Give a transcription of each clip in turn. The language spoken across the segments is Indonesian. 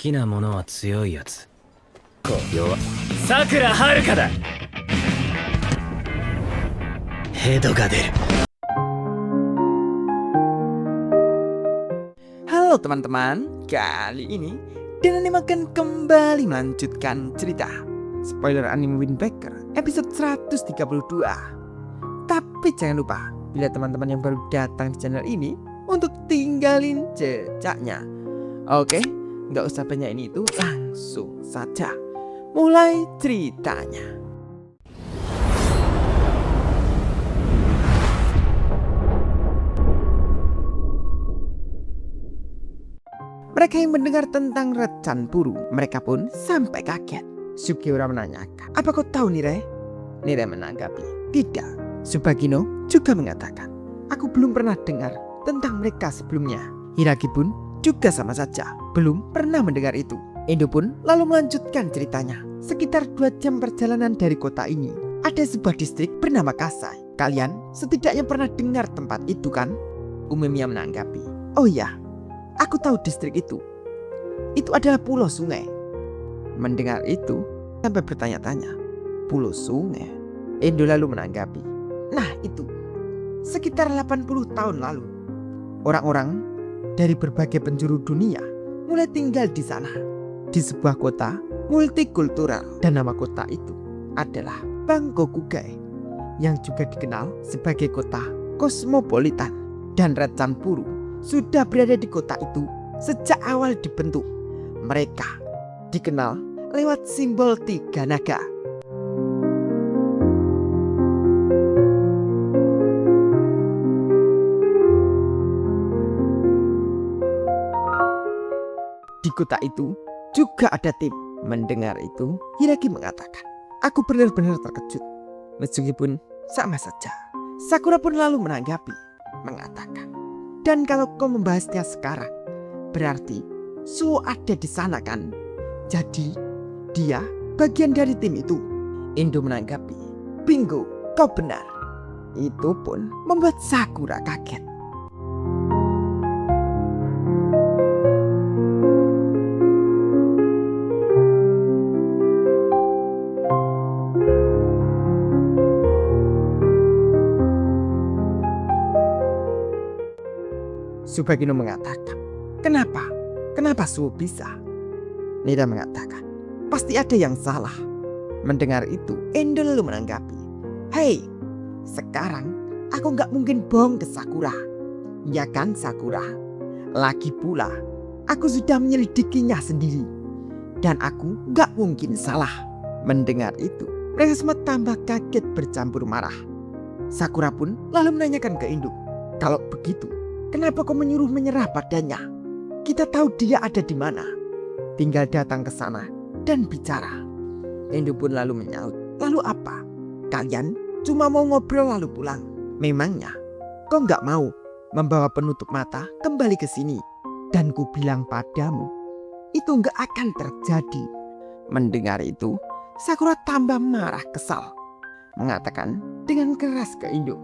きなものは強いやつ。弱さくらはるかだ。ヘドが出る。 Halo teman-teman, kali ini Dan Anime akan kembali melanjutkan cerita Spoiler Anime Windbreaker episode 132. Tapi jangan lupa, bila teman-teman yang baru datang di channel ini, untuk tinggalin jejaknya. Oke, nggak usah banyak ini itu, langsung saja mulai ceritanya. Mereka yang mendengar tentang Recan Puru, mereka pun sampai kaget. Sugiura menanyakan, "Apa kau tahu Nire?" Nire menanggapi, "Tidak." Subagino juga mengatakan, "Aku belum pernah dengar tentang mereka sebelumnya." Hiragi pun juga sama saja, belum pernah mendengar itu. Endo pun lalu melanjutkan ceritanya. Sekitar 2 jam perjalanan dari kota ini, ada sebuah distrik bernama Kasai. Kalian setidaknya pernah dengar tempat itu kan? Umemiya menanggapi, "Oh ya, aku tahu distrik itu. Itu adalah pulau sungai." Mendengar itu, sampai bertanya-tanya, pulau sungai? Endo lalu menanggapi, "Nah itu, sekitar 80 tahun lalu, orang-orang dari berbagai penjuru dunia mulai tinggal di sana. Di sebuah kota multikultural, dan nama kota itu adalah Bangkokugai, yang juga dikenal sebagai kota kosmopolitan. Dan Recan Puru sudah berada di kota itu sejak awal dibentuk. Mereka dikenal lewat simbol 3 naga. Di kota itu juga ada tim. Mendengar itu, Hiragi mengatakan, "Aku benar-benar terkejut." Mitsuki pun sama saja. Sakura pun lalu menanggapi, mengatakan, "Dan kalau kau membahasnya sekarang, berarti Suo ada di sana kan? Jadi dia bagian dari tim itu." Endo menanggapi, "Bingo, kau benar." Itu pun membuat Sakura kaget. Subagino mengatakan, "Kenapa? Kenapa Suo bisa?" Nida mengatakan, "Pasti ada yang salah." Mendengar itu, Endo lalu menanggapi, "Hei, sekarang aku gak mungkin bohong ke Sakura. Ya kan Sakura? Lagi pula, aku sudah menyelidikinya sendiri. Dan aku gak mungkin salah." Mendengar itu, mereka semua tambah kaget bercampur marah. Sakura pun lalu menanyakan ke Endo, "Kalau begitu, kenapa kau menyuruh menyerah padanya? Kita tahu dia ada di mana. Tinggal datang ke sana dan bicara." Endo pun lalu menyaut, "Lalu apa? Kalian cuma mau ngobrol lalu pulang. Memangnya kau nggak mau membawa penutup mata kembali ke sini? Dan ku bilang padamu, itu nggak akan terjadi." Mendengar itu, Sakura tambah marah kesal, mengatakan dengan keras ke Endo,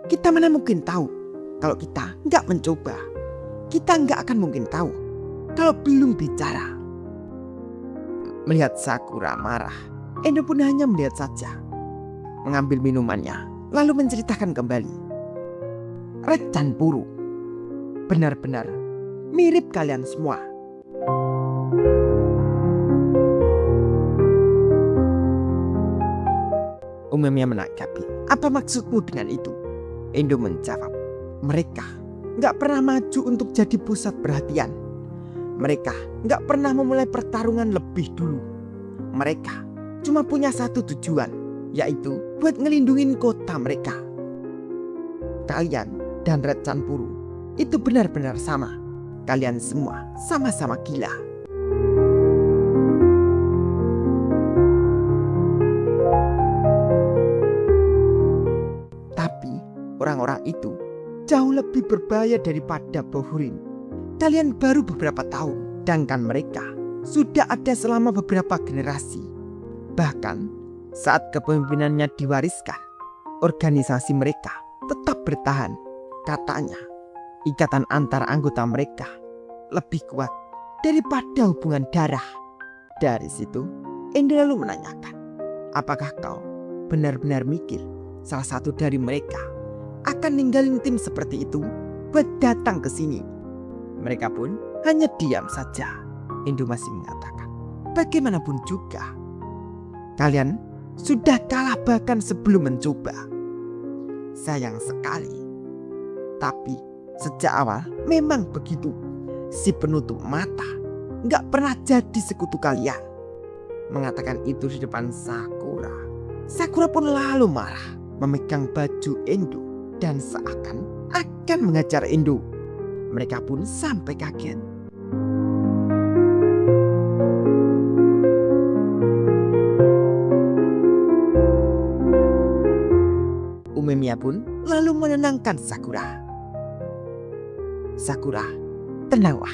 "Kita mana mungkin tahu kalau kita nggak mencoba. Kita nggak akan mungkin tahu kalau belum bicara." Melihat Sakura marah, Endo pun hanya melihat saja, mengambil minumannya, lalu menceritakan kembali. "Recan Puru benar-benar mirip kalian semua." Umemiya menanggapi, "Apa maksudmu dengan itu?" Endo menjawab, "Mereka gak pernah maju untuk jadi pusat perhatian. Mereka gak pernah memulai pertarungan lebih dulu. Mereka cuma punya satu tujuan, yaitu buat ngelindungin kota mereka. Kalian dan Recan Puru itu benar-benar sama. Kalian semua sama-sama gila." Tapi orang-orang itu jauh lebih berbahaya daripada Bohurin. Kalian baru beberapa tahun, sedangkan mereka sudah ada selama beberapa generasi. Bahkan saat kepemimpinannya diwariskan, organisasi mereka tetap bertahan. Katanya, ikatan antar anggota mereka lebih kuat daripada hubungan darah. Dari situ, Endo lalu menanyakan, apakah kau benar-benar mikir salah satu dari mereka akan ninggalin tim seperti itu buat datang ke sini? Mereka pun hanya diam saja. Endo masih mengatakan, bagaimanapun juga, kalian sudah kalah bahkan sebelum mencoba. Sayang sekali. Tapi sejak awal memang begitu. Si penutup mata gak pernah jadi sekutu kalian. Mengatakan itu di depan Sakura. Sakura pun lalu marah, memegang baju Endo dan seakan akan mengajar Endo. Mereka pun sampai kaget. Umemiya pun lalu menenangkan Sakura. Sakura, tenanglah.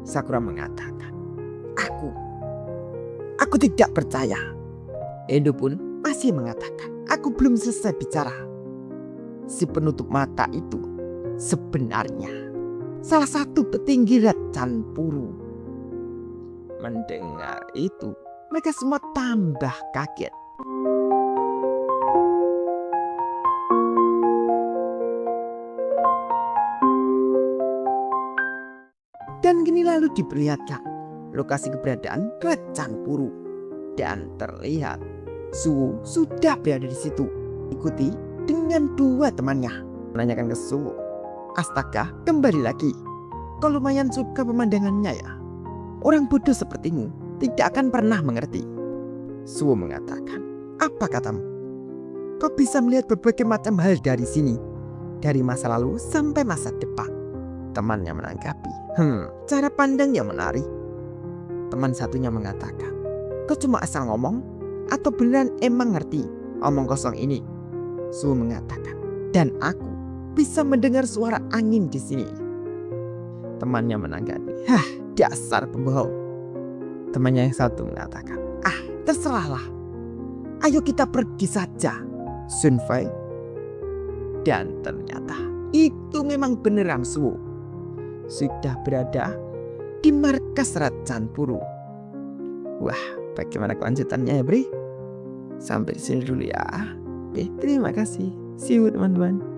Sakura mengatakan, Aku tidak percaya. Endo pun masih mengatakan, aku belum selesai bicara. Si penutup mata itu sebenarnya salah satu petinggi Rajan Puru. Mendengar itu, mereka semua tambah kaget. Dan kini lalu diperlihatkan lokasi keberadaan Rajan Puru. Dan terlihat Suwo sudah berada di situ, ikuti dengan dua temannya. Menanyakan ke Suwo, astaga, kembali lagi. Kau lumayan suka pemandangannya ya. Orang bodoh sepertimu tidak akan pernah mengerti. Suwo mengatakan, apa katamu? Kau bisa melihat berbagai macam hal dari sini, dari masa lalu sampai masa depan. Temannya menanggapi, cara pandang yang menarik. Teman satunya mengatakan, kau cuma asal ngomong atau beneran emang ngerti omong kosong ini? Suwo mengatakan, dan aku bisa mendengar suara angin di sini. Temannya menanggapi, dasar pembohong. Temannya yang satu mengatakan, terserahlah. Ayo kita pergi saja, Sunfei. Dan ternyata itu memang beneran Suwo sudah berada di markas Rajan Puru. Wah, bagaimana kelanjutannya ya, Bri? Sampai di sini dulu ya. Oke, terima kasih. See you teman-teman.